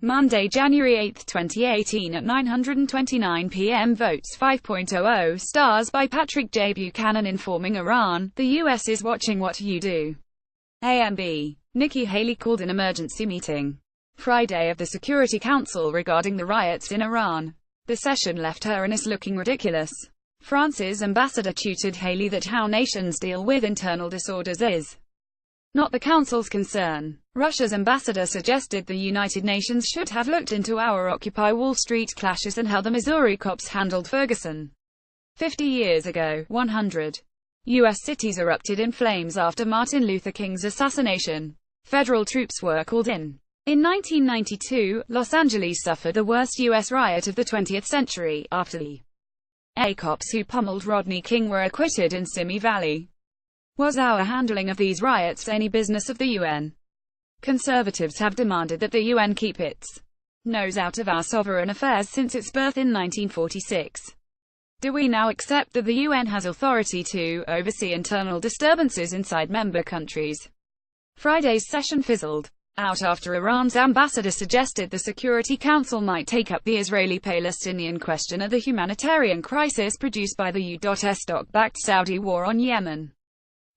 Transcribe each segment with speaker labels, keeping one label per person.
Speaker 1: Monday, January 8, 2018 at 9:29 p.m. Votes 5.00 stars by Patrick J. Buchanan Informing Iran. The U.S. is watching what you do. AMB. Nikki Haley called an emergency meeting Friday of the Security Council regarding the riots in Iran. The session left her and is looking ridiculous. France's ambassador tutored Haley that how nations deal with internal disorders is not the Council's concern. Russia's ambassador suggested the United Nations should have looked into our Occupy Wall Street clashes and how the Missouri cops handled Ferguson 50 years ago. 100 U.S. cities erupted in flames after Martin Luther King's assassination. Federal troops were called in. In 1992, Los Angeles suffered the worst U.S. riot of the 20th century, after the cops who pummeled Rodney King were acquitted in Simi Valley. Was our handling of these riots any business of the UN? Conservatives have demanded that the UN keep its nose out of our sovereign affairs since its birth in 1946. Do we now accept that the UN has authority to oversee internal disturbances inside member countries? Friday's session fizzled out after Iran's ambassador suggested the Security Council might take up the Israeli-Palestinian question of the humanitarian crisis produced by the U.S.-backed Saudi war on Yemen.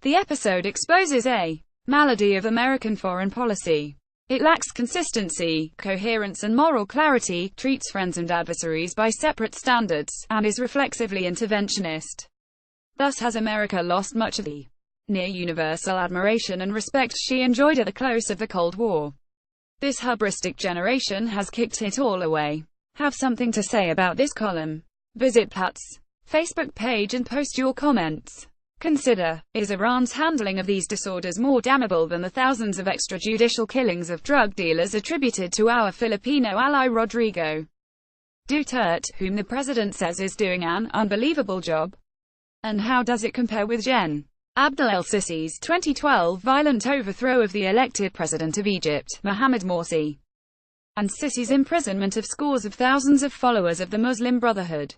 Speaker 1: The episode exposes a malady of American foreign policy. It lacks consistency, coherence and moral clarity, treats friends and adversaries by separate standards, and is reflexively interventionist. Thus has America lost much of the near-universal admiration and respect she enjoyed at the close of the Cold War. This hubristic generation has kicked it all away. Have something to say about this column? Visit Pat's Facebook page and post your comments. Consider, is Iran's handling of these disorders more damnable than the thousands of extrajudicial killings of drug dealers attributed to our Filipino ally Rodrigo Duterte, whom the president says is doing an unbelievable job? And how does it compare with Gen. Abdel el-Sisi's 2012 violent overthrow of the elected president of Egypt, Mohamed Morsi, and Sisi's imprisonment of scores of thousands of followers of the Muslim Brotherhood?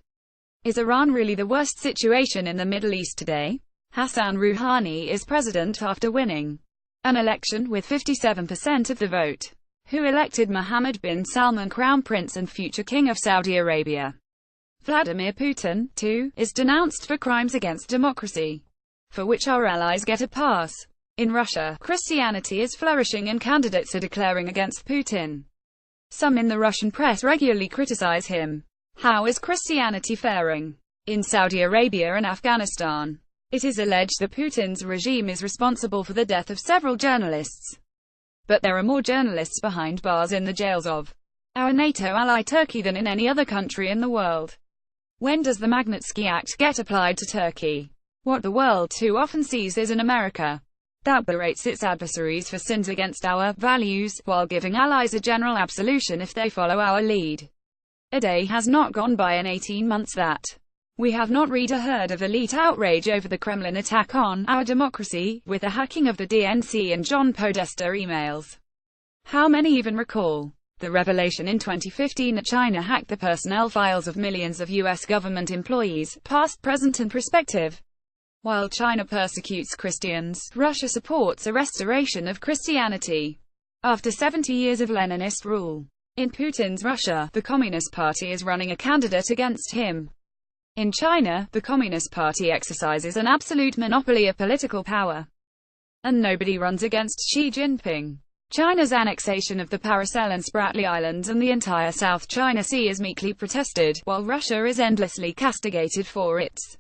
Speaker 1: Is Iran really the worst situation in the Middle East today? Hassan Rouhani is president after winning an election with 57% of the vote. Who elected Mohammed bin Salman Crown Prince and future King of Saudi Arabia? Vladimir Putin, too, is denounced for crimes against democracy, for which our allies get a pass. In Russia, Christianity is flourishing and candidates are declaring against Putin. Some in the Russian press regularly criticize him. How is Christianity faring in Saudi Arabia and Afghanistan? It is alleged that Putin's regime is responsible for the death of several journalists. But there are more journalists behind bars in the jails of our NATO ally Turkey than in any other country in the world. When does the Magnitsky Act get applied to Turkey? What the world too often sees is an America that berates its adversaries for sins against our values, while giving allies a general absolution if they follow our lead. A day has not gone by in 18 months that we have not read or heard of elite outrage over the Kremlin attack on our democracy, with the hacking of the DNC and John Podesta emails. How many even recall the revelation in 2015 that China hacked the personnel files of millions of U.S. government employees, past, present and prospective? While China persecutes Christians, Russia supports a restoration of Christianity. After 70 years of Leninist rule in Putin's Russia, the Communist Party is running a candidate against him. In China, the Communist Party exercises an absolute monopoly of political power, and nobody runs against Xi Jinping. China's annexation of the Paracel and Spratly Islands and the entire South China Sea is meekly protested, while Russia is endlessly castigated for its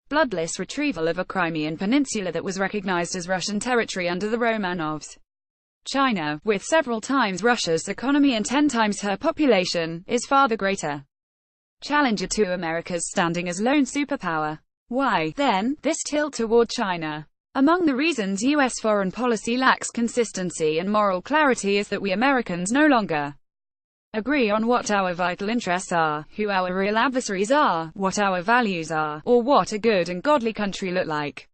Speaker 1: bloodless retrieval of a Crimean peninsula that was recognized as Russian territory under the Romanovs. China, with several times Russia's economy and 10 times her population, is far the greater challenger to America's standing as lone superpower. Why, then, this tilt toward China? Among the reasons U.S. foreign policy lacks consistency and moral clarity is that we Americans no longer agree on what our vital interests are, who our real adversaries are, what our values are, or what a good and godly country look like.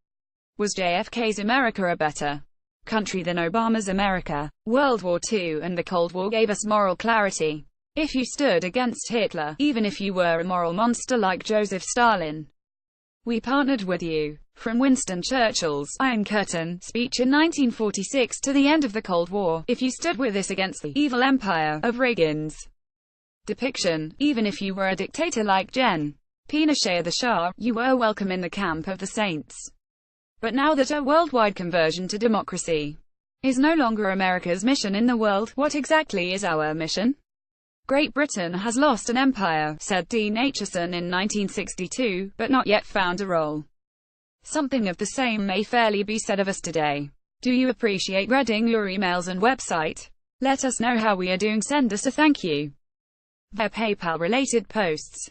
Speaker 1: Was JFK's America a better country than Obama's America? World War II and the Cold War gave us moral clarity. If you stood against Hitler, even if you were a moral monster like Joseph Stalin, We partnered with you. From Winston Churchill's Iron Curtain speech in 1946 to the end of the Cold War, if you stood with us against the evil empire of Reagan's depiction, even if you were a dictator like Gen. Pinochet or the Shah, you were welcome in the camp of the saints. But now that a worldwide conversion to democracy is no longer America's mission in the world, what exactly is our mission? Great Britain has lost an empire, said Dean Acheson in 1962, but not yet found a role. Something of the same may fairly be said of us today. Do you appreciate reading your emails and website? Let us know how we are doing. Send us a thank you via PayPal. Related posts.